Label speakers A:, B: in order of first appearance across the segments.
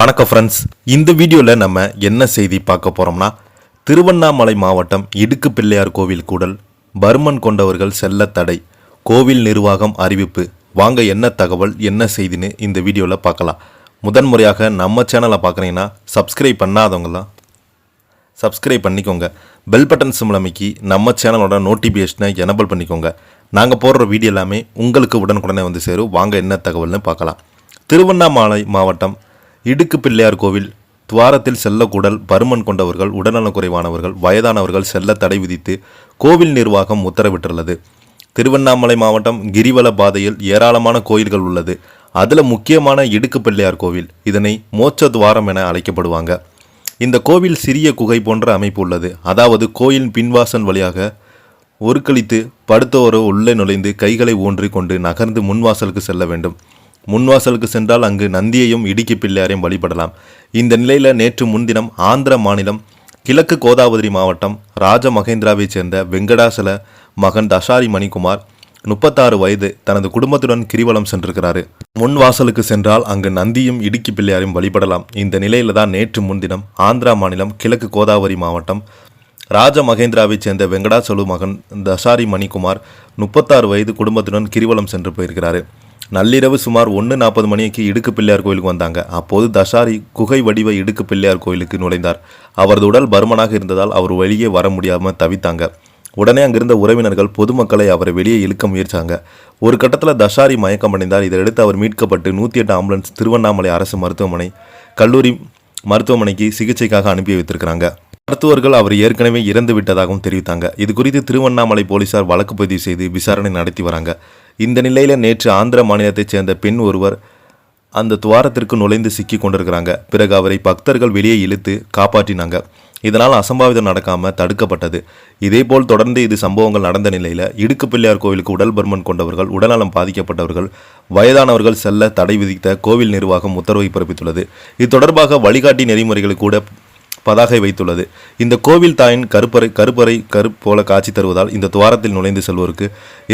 A: வணக்கம் ஃப்ரெண்ட்ஸ், இந்த வீடியோவில் நம்ம என்ன செய்தி பார்க்க போகிறோம்னா, திருவண்ணாமலை மாவட்டம் இடுக்கு பிள்ளையார் கோவில் கூடல் பர்மன் கொண்டவர்கள் செல்ல தடை, கோவில் நிர்வாகம் அறிவிப்பு. வாங்க என்ன தகவல் என்ன செய்தின்னு இந்த வீடியோவில் பார்க்கலாம். முதன்முறையாக நம்ம சேனலை பார்க்குறீங்கன்னா சப்ஸ்கிரைப் பண்ணாதவங்களாம் சப்ஸ்கிரைப் பண்ணிக்கோங்க. பெல் பட்டன் சிம்பிள் அமைக்கி நம்ம சேனலோட நோட்டிஃபிகேஷனை எனபிள் பண்ணிக்கோங்க. நாங்கள் போடுற வீடியோ எல்லாமே உங்களுக்கு உடனுக்குடனே வந்து சேரும். வாங்க என்ன தகவல்னு பார்க்கலாம். திருவண்ணாமலை மாவட்டம் இடுக்கு பிள்ளையார் கோவில் துவாரத்தில் செல்லக்கூடல் பருமன் கொண்டவர்கள், உடல்நலக்குறைவானவர்கள், வயதானவர்கள் செல்ல தடை விதித்து கோவில் நிர்வாகம் உத்தரவிட்டுள்ளது. திருவண்ணாமலை மாவட்டம் கிரிவல பாதையில் ஏராளமான கோயில்கள் உள்ளது. அதில் முக்கியமான இடுக்கு பிள்ளையார் கோவில், இதனை மோட்ச துவாரம் என அழைக்கப்படுவாங்க. இந்த கோவில் சிறிய குகை போன்ற அமைப்பு உள்ளது. அதாவது கோயில் பின்வாசல் வழியாக ஒருக்களித்து படுத்தோரோ உள்ளே நுழைந்து கைகளை ஊன்றி கொண்டு நகர்ந்து முன்வாசலுக்கு செல்ல வேண்டும். முன்வாசலுக்கு சென்றால் அங்கு நந்தியையும் இடுக்கி பிள்ளையாரையும் வழிபடலாம். இந்த நிலையில் நேற்று முன்தினம் ஆந்திர மாநிலம் கிழக்கு கோதாவரி மாவட்டம் ராஜமகேந்திராவைச் சேர்ந்த வெங்கடாசல மகன் தசாரி மணிக்குமார் 36 வயது தனது குடும்பத்துடன் கிரிவலம் சென்றிருக்கிறாரு. முன்வாசலுக்கு சென்றால் அங்கு நந்தியும் இடுக்கி பிள்ளையாரையும் வழிபடலாம். இந்த நிலையில தான் நேற்று முன்தினம் ஆந்திரா மாநிலம் கிழக்கு கோதாவரி மாவட்டம் ராஜமகேந்திராவைச் சேர்ந்த வெங்கடாசலு மகன் தசாரி மணிக்குமார் 36 வயது குடும்பத்துடன் கிரிவலம் சென்று போயிருக்கிறாரு. நள்ளிரவு சுமார் 1:40 மணிக்கு இடுக்கு பிள்ளையார் கோயிலுக்கு வந்தாங்க. அப்போது தசாரி குகை வடிவ இடுக்கு பிள்ளையார் கோயிலுக்கு நுழைந்தார். அவரது உடல் பருமனாக இருந்ததால் அவர் வெளியே வர முடியாமல் தவித்தாங்க. உடனே அங்கிருந்த உறவினர்கள் பொதுமக்களை அவரை வெளியே இழுக்க முயற்சாங்க. ஒரு கட்டத்தில் தசாரி மயக்கமடைந்தார். இதையடுத்து அவர் மீட்கப்பட்டு 108 ஆம்புலன்ஸ் திருவண்ணாமலை அரசு மருத்துவமனை, கல்லூரி மருத்துவமனைக்கு சிகிச்சைக்காக அனுப்பி வைத்திருக்கிறாங்க. மருத்துவர்கள் அவர் ஏற்கனவே இறந்து விட்டதாகவும் தெரிவித்தாங்க. இது குறித்து திருவண்ணாமலை போலீசார் வழக்கு பதிவு செய்து விசாரணை நடத்தி வராங்க. இந்த நிலையில் நேற்று ஆந்திர மாநிலத்தைச் சேர்ந்த பெண் ஒருவர் அந்த துவாரத்திற்கு நுழைந்து சிக்கி கொண்டிருக்கிறாங்க. பிறகு அவரை பக்தர்கள் வெளியே இழுத்து காப்பாற்றினாங்க. இதனால் அசம்பாவிதம் நடக்காமல் தடுக்கப்பட்டது. இதேபோல் தொடர்ந்து இது சம்பவங்கள் நடந்த நிலையில் இடுக்கு பிள்ளையார் கோவிலுக்கு உடல் பருமன் கொண்டவர்கள், உடல்நலம் பாதிக்கப்பட்டவர்கள், வயதானவர்கள் செல்ல தடை விதித்த கோவில் நிர்வாகம் உத்தரவை பிறப்பித்துள்ளது. இது தொடர்பாக வழிகாட்டி நெறிமுறைகளை கூட பதாகை வைத்துள்ளது. இந்த கோவில் தாயின் கருப்பறை போல காட்சி தருவதால் இந்த துவாரத்தில் நுழைந்து செல்வோருக்கு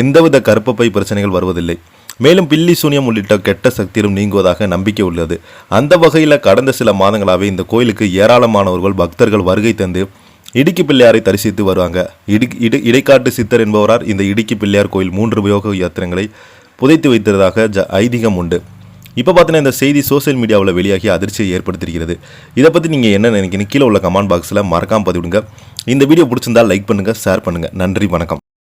A: எந்தவித கர்ப்பப்பை பிரச்சனைகள் வருவதில்லை. மேலும் பில்லி சூனியம் உள்ளிட்ட கெட்ட சக்தியும் நீங்குவதாக நம்பிக்கை உள்ளது. அந்த வகையில் கடந்த சில மாதங்களாகவே இந்த கோயிலுக்கு ஏராளமானவர்கள் பக்தர்கள் வருகை தந்து இடுக்கி பிள்ளையாரை தரிசித்து வருவாங்க. இடைக்காட்டு சித்தர் என்பவரால் இந்த இடுக்கி பிள்ளையார் கோயில் 3 உபயோக யத்திரங்களை புதைத்து வைத்ததாக ஐதீகம் உண்டு. இப்போ பார்த்தீங்கன்னா இந்த செய்தி சோசியல் மீடியாவில் வெளியாகி அதிர்ச்சியை ஏற்படுத்தியிருக்கிறது. இதை பற்றி நீங்கள் என்ன நினைக்கிறீங்க? கீழே உள்ள கமெண்ட் பாக்ஸில் மறக்காமல் பதிவிடுங்க. இந்த வீடியோ பிடிச்சிருந்தால் லைக் பண்ணுங்கள், ஷேர் பண்ணுங்கள். நன்றி, வணக்கம்.